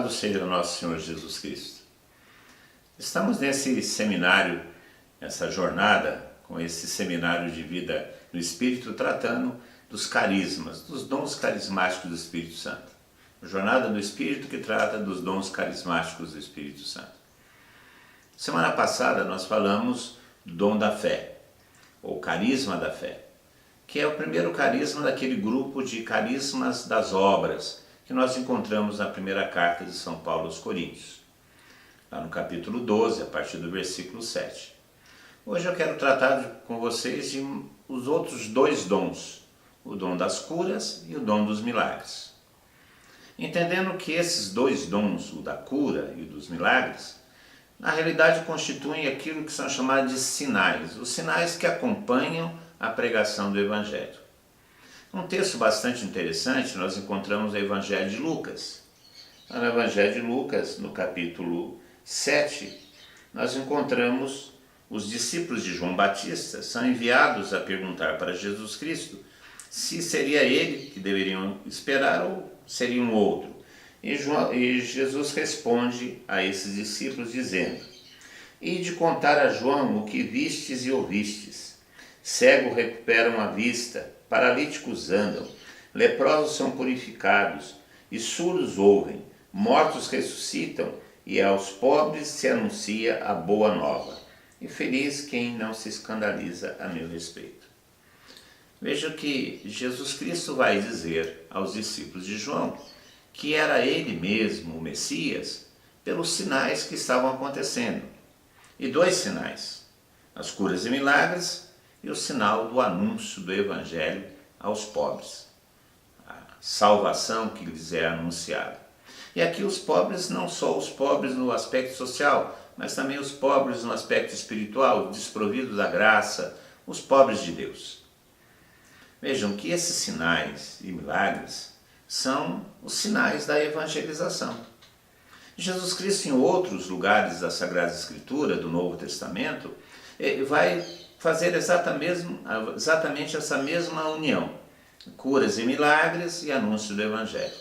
Louvado seja o nosso Senhor Jesus Cristo. Estamos nesse seminário, essa jornada, com esse seminário de vida no Espírito, tratando dos carismas, dos dons carismáticos do Espírito Santo. A jornada do Espírito que trata dos dons carismáticos do Espírito Santo. Semana passada nós falamos do dom da fé, ou carisma da fé, que é o primeiro carisma daquele grupo de carismas das obras, que nós encontramos na primeira carta de São Paulo aos Coríntios, lá no capítulo 12, a partir do versículo 7. Hoje eu quero tratar com vocês de os outros dois dons, o dom das curas e o dom dos milagres. Entendendo que esses dois dons, o da cura e o dos milagres, na realidade constituem aquilo que são chamados de sinais, os sinais que acompanham a pregação do Evangelho. Um texto bastante interessante nós encontramos no Evangelho de Lucas. No Evangelho de Lucas, no capítulo 7, nós encontramos os discípulos de João Batista, são enviados a perguntar para Jesus Cristo se seria ele que deveriam esperar ou seria um outro. E Jesus responde a esses discípulos dizendo: "Ide contar a João o que vistes e ouvistes. Cegos recuperam a vista, paralíticos andam, leprosos são purificados, e surdos ouvem, mortos ressuscitam, e aos pobres se anuncia a boa nova. E feliz quem não se escandaliza a meu respeito." Veja que Jesus Cristo vai dizer aos discípulos de João que era ele mesmo o Messias pelos sinais que estavam acontecendo. E dois sinais, as curas e milagres e o sinal do anúncio do Evangelho aos pobres, a salvação que lhes é anunciada. E aqui os pobres, não só os pobres no aspecto social, mas também os pobres no aspecto espiritual, desprovidos da graça, os pobres de Deus. Vejam que esses sinais e milagres são os sinais da evangelização. Jesus Cristo, em outros lugares da Sagrada Escritura, do Novo Testamento, vai fazer exatamente essa mesma união, curas e milagres e anúncio do Evangelho.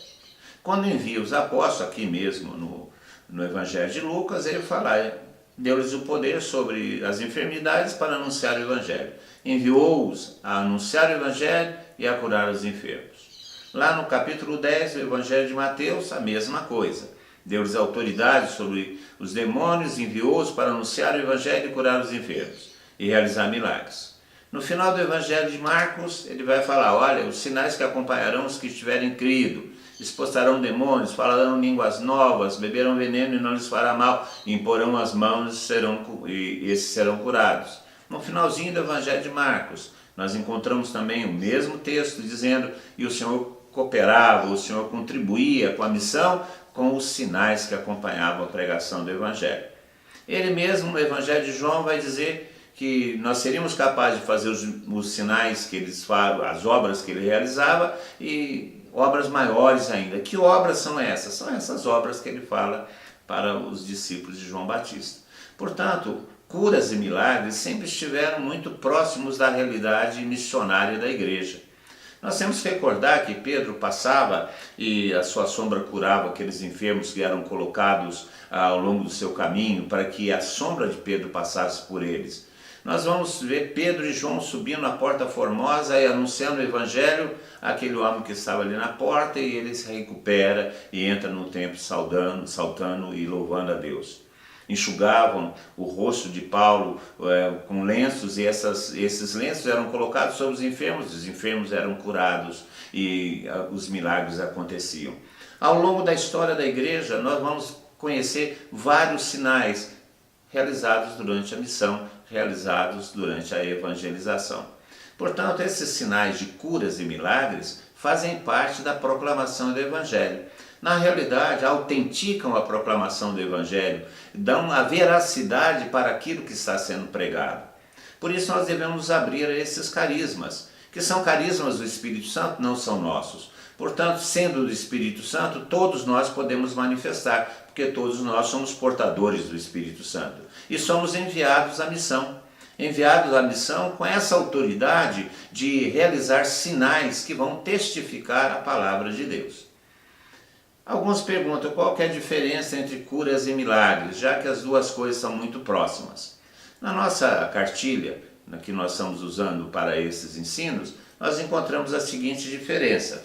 Quando envia os apóstolos, aqui mesmo no Evangelho de Lucas, ele fala, deu-lhes o poder sobre as enfermidades para anunciar o Evangelho. Enviou-os a anunciar o Evangelho e a curar os enfermos. Lá no capítulo 10 do Evangelho de Mateus, a mesma coisa. Deu-lhes autoridade sobre os demônios, enviou-os para anunciar o Evangelho e curar os enfermos e realizar milagres. No final do Evangelho de Marcos, ele vai falar, olha, os sinais que acompanharão os que estiverem crido, expulsarão demônios, falarão línguas novas, beberão veneno e não lhes fará mal, imporão as mãos e esses serão curados. No finalzinho do Evangelho de Marcos, nós encontramos também o mesmo texto dizendo, e o Senhor cooperava, o Senhor contribuía com a missão, com os sinais que acompanhavam a pregação do Evangelho. Ele mesmo, no Evangelho de João, vai dizer que nós seríamos capazes de fazer os sinais que eles falam, as obras que ele realizava e obras maiores ainda. Que obras são essas? São essas obras que ele fala para os discípulos de João Batista. Portanto, curas e milagres sempre estiveram muito próximos da realidade missionária da igreja. Nós temos que recordar que Pedro passava e a sua sombra curava aqueles enfermos que eram colocados ao longo do seu caminho para que a sombra de Pedro passasse por eles. Nós vamos ver Pedro e João subindo na Porta Formosa e anunciando o Evangelho àquele homem que estava ali na porta, e ele se recupera e entra no templo saltando e louvando a Deus. Enxugavam o rosto de Paulo com lenços, e esses lenços eram colocados sobre os enfermos eram curados e os milagres aconteciam. Ao longo da história da igreja, nós vamos conhecer vários sinais realizados durante a missão, realizados durante a evangelização. Portanto, esses sinais de curas e milagres fazem parte da proclamação do Evangelho. Na realidade, autenticam a proclamação do Evangelho, dão a veracidade para aquilo que está sendo pregado. Por isso nós devemos abrir a esses carismas, que são carismas do Espírito Santo, não são nossos. Portanto, sendo do Espírito Santo, todos nós podemos manifestar, porque todos nós somos portadores do Espírito Santo. E somos enviados à missão. Enviados à missão com essa autoridade de realizar sinais que vão testificar a palavra de Deus. Alguns perguntam qual que é a diferença entre curas e milagres, já que as duas coisas são muito próximas. Na nossa cartilha, na que nós estamos usando para esses ensinos, nós encontramos a seguinte diferença.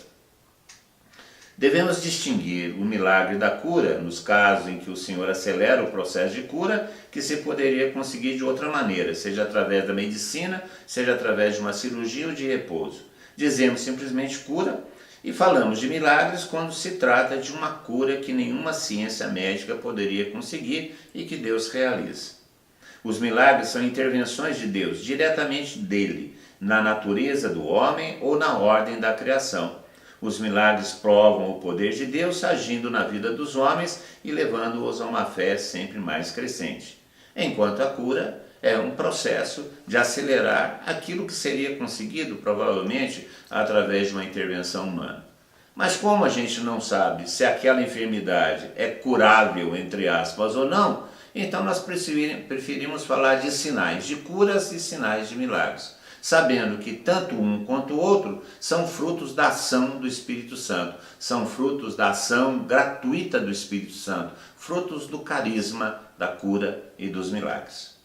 Devemos distinguir o milagre da cura, nos casos em que o Senhor acelera o processo de cura, que se poderia conseguir de outra maneira, seja através da medicina, seja através de uma cirurgia ou de repouso. Dizemos simplesmente cura e falamos de milagres quando se trata de uma cura que nenhuma ciência médica poderia conseguir e que Deus realiza. Os milagres são intervenções de Deus, diretamente dele, na natureza do homem ou na ordem da criação. Os milagres provam o poder de Deus agindo na vida dos homens e levando-os a uma fé sempre mais crescente. Enquanto a cura é um processo de acelerar aquilo que seria conseguido, provavelmente, através de uma intervenção humana. Mas como a gente não sabe se aquela enfermidade é curável, entre aspas, ou não, então nós preferimos falar de sinais de curas e sinais de milagres, sabendo que tanto um quanto o outro são frutos da ação do Espírito Santo, são frutos da ação gratuita do Espírito Santo, frutos do carisma da cura e dos milagres.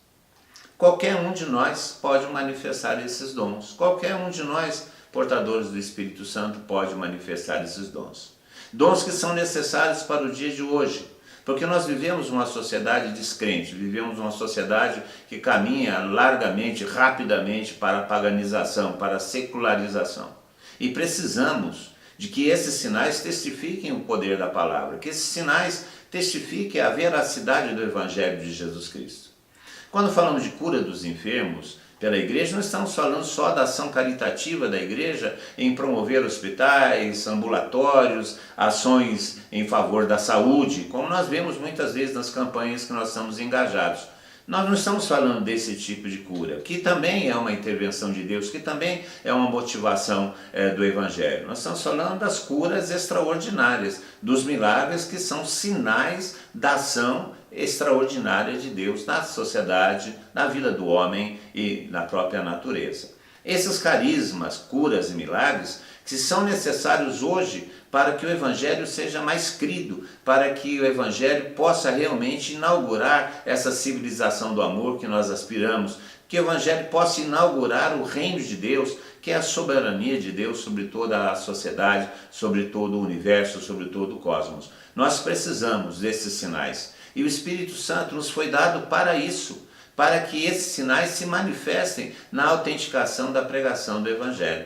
Qualquer um de nós pode manifestar esses dons, qualquer um de nós, portadores do Espírito Santo, pode manifestar esses dons. Dons que são necessários para o dia de hoje, porque nós vivemos uma sociedade descrente, vivemos uma sociedade que caminha largamente, rapidamente para a paganização, para a secularização. E precisamos de que esses sinais testifiquem o poder da palavra, que esses sinais testifiquem a veracidade do Evangelho de Jesus Cristo. Quando falamos de cura dos enfermos pela igreja, não estamos falando só da ação caritativa da igreja em promover hospitais, ambulatórios, ações em favor da saúde, como nós vemos muitas vezes nas campanhas que nós estamos engajados. Nós não estamos falando desse tipo de cura, que também é uma intervenção de Deus, que também é uma motivação do Evangelho. Nós estamos falando das curas extraordinárias, dos milagres que são sinais da ação extraordinária de Deus na sociedade, na vida do homem e na própria natureza. Esses carismas, curas e milagres que são necessários hoje para que o Evangelho seja mais crido, para que o Evangelho possa realmente inaugurar essa civilização do amor que nós aspiramos, que o Evangelho possa inaugurar o reino de Deus, que é a soberania de Deus sobre toda a sociedade, sobre todo o universo, sobre todo o cosmos. Nós precisamos desses sinais. E o Espírito Santo nos foi dado para isso, para que esses sinais se manifestem na autenticação da pregação do Evangelho.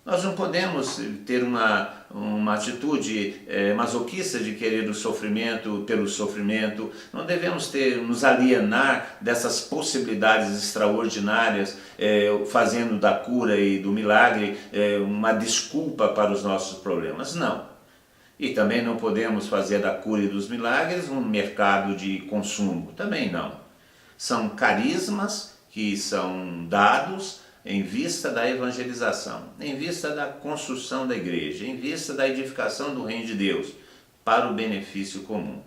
Nós não podemos ter uma atitude masoquista de querer o sofrimento pelo sofrimento, não devemos nos alienar dessas possibilidades extraordinárias, fazendo da cura e do milagre uma desculpa para os nossos problemas. Não. E também não podemos fazer da cura e dos milagres um mercado de consumo, também não. São carismas que são dados em vista da evangelização, em vista da construção da igreja, em vista da edificação do reino de Deus, para o benefício comum.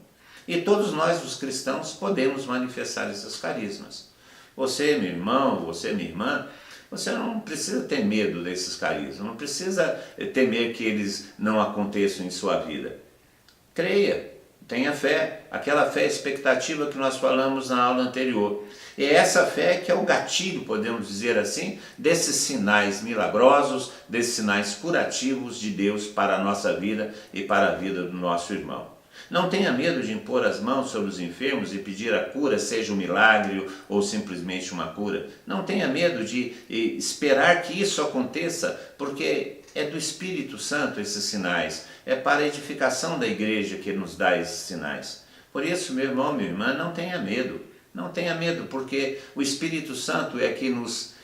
E todos nós, os cristãos, podemos manifestar esses carismas. Você, meu irmão, você, minha irmã, você não precisa ter medo desses carismas, não precisa temer que eles não aconteçam em sua vida. Creia, tenha fé, aquela fé expectativa que nós falamos na aula anterior. E é essa fé que é o gatilho, podemos dizer assim, desses sinais milagrosos, desses sinais curativos de Deus para a nossa vida e para a vida do nosso irmão. Não tenha medo de impor as mãos sobre os enfermos e pedir a cura, seja um milagre ou simplesmente uma cura. Não tenha medo de esperar que isso aconteça, porque é do Espírito Santo esses sinais. É para a edificação da igreja que nos dá esses sinais. Por isso, meu irmão, minha irmã, não tenha medo. Não tenha medo, porque o Espírito Santo é que nos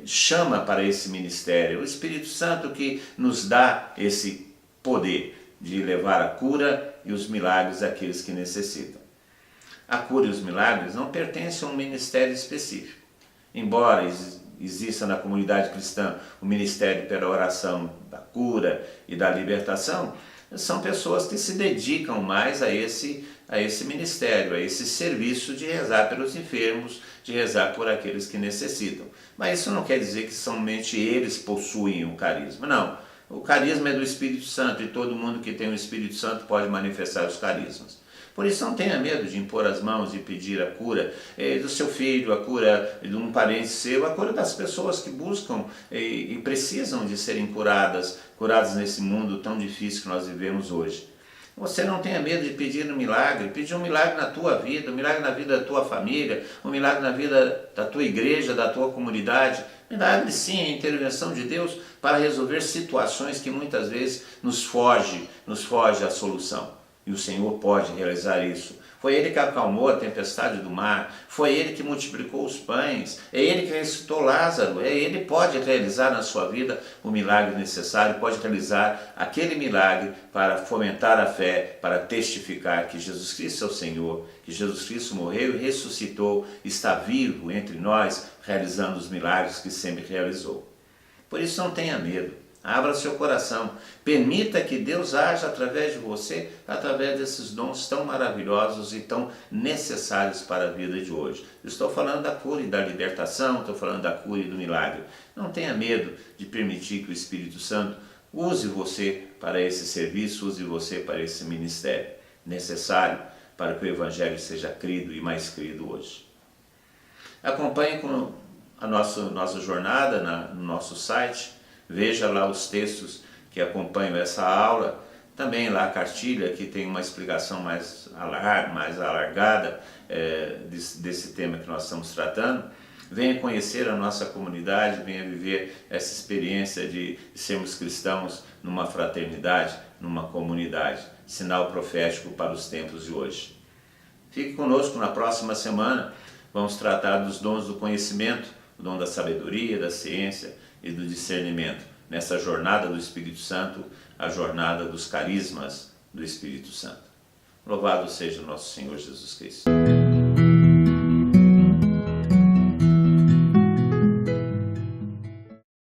chama para esse ministério. O Espírito Santo que nos dá esse poder de levar a cura e os milagres àqueles que necessitam. A cura e os milagres não pertencem a um ministério específico. Embora exista na comunidade cristã o ministério pela oração da cura e da libertação, são pessoas que se dedicam mais a esse ministério, a esse serviço de rezar pelos enfermos, de rezar por aqueles que necessitam. Mas isso não quer dizer que somente eles possuem o carisma, não. O carisma é do Espírito Santo e todo mundo que tem o Espírito Santo pode manifestar os carismas. Por isso não tenha medo de impor as mãos e pedir a cura do seu filho, a cura de um parente seu, a cura das pessoas que buscam e precisam de serem curadas nesse mundo tão difícil que nós vivemos hoje. Você não tenha medo de pedir um milagre na tua vida, um milagre na vida da tua família, um milagre na vida da tua igreja, da tua comunidade. Milagre sim, é a intervenção de Deus para resolver situações que muitas vezes nos foge a solução. E o Senhor pode realizar isso. Foi Ele que acalmou a tempestade do mar, foi Ele que multiplicou os pães, é Ele que ressuscitou Lázaro, Ele pode realizar na sua vida o milagre necessário, pode realizar aquele milagre para fomentar a fé, para testificar que Jesus Cristo é o Senhor, que Jesus Cristo morreu e ressuscitou, está vivo entre nós, realizando os milagres que sempre realizou. Por isso não tenha medo. Abra seu coração, permita que Deus haja através de você, através desses dons tão maravilhosos e tão necessários para a vida de hoje. Estou falando da cura e da libertação, estou falando da cura e do milagre. Não tenha medo de permitir que o Espírito Santo use você para esse serviço, use você para esse ministério necessário para que o Evangelho seja crido e mais crido hoje. Acompanhe com a nossa jornada no nosso site. Veja lá os textos que acompanham essa aula, também lá a cartilha que tem uma explicação mais alargada desse tema que nós estamos tratando. Venha conhecer a nossa comunidade, venha viver essa experiência de sermos cristãos numa fraternidade, numa comunidade, sinal profético para os tempos de hoje. Fique conosco na próxima semana, vamos tratar dos dons do conhecimento, o dom da sabedoria, da ciência e do discernimento, nessa jornada do Espírito Santo, a jornada dos carismas do Espírito Santo. Louvado seja o nosso Senhor Jesus Cristo.